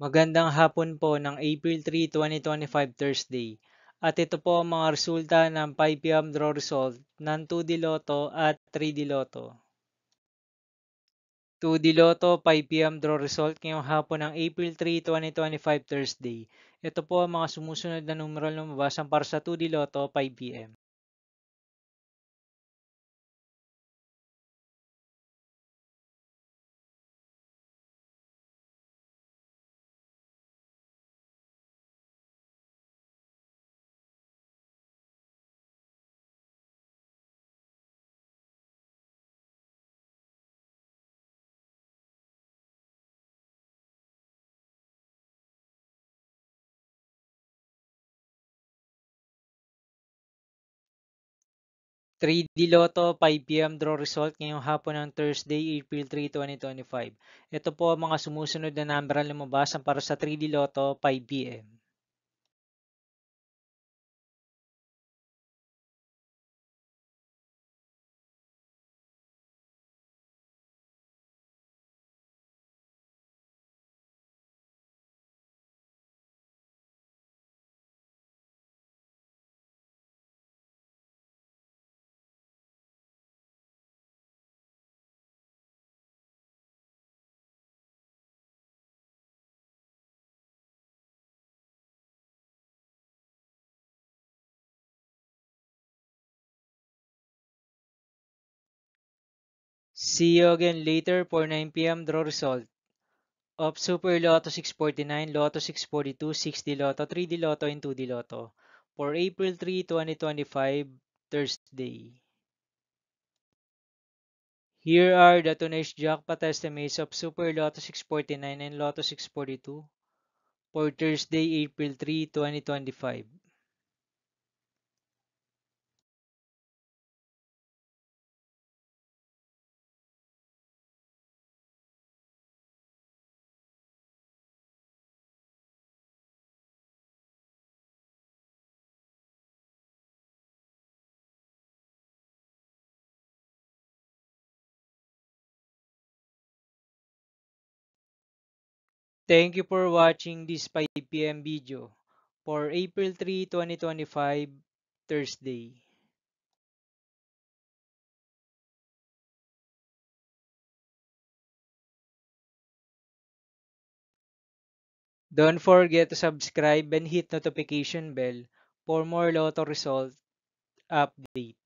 Magandang hapon po ng April 3, 2025 Thursday. At ito po ang mga resulta ng 5 p.m. draw result ng 2D Lotto at 3D Lotto. 2D Lotto 5 p.m. draw result ngayong hapon ng April 3, 2025 Thursday. Ito po ang mga sumusunod na numeral na mabasan para sa 2D Lotto 5 p.m. 3D Lotto 5 p.m. draw result ngayong hapon ng Thursday, April 3, 2025. Ito po ang mga sumusunod na numeral na mabasan para sa 3D Lotto 5 p.m. 'See you again later for 9 p.m. draw result of Super Lotto 649, Lotto 642, 6D Lotto, 3D Lotto, and 2D Lotto for April 3, 2025, Thursday. Here are the today's jackpot estimates of Super Lotto 649 and Lotto 642 for Thursday, April 3, 2025. Thank you for watching this 5 p.m. video for April 3, 2025, Thursday. Don't forget to subscribe and hit notification bell for more Lotto result update.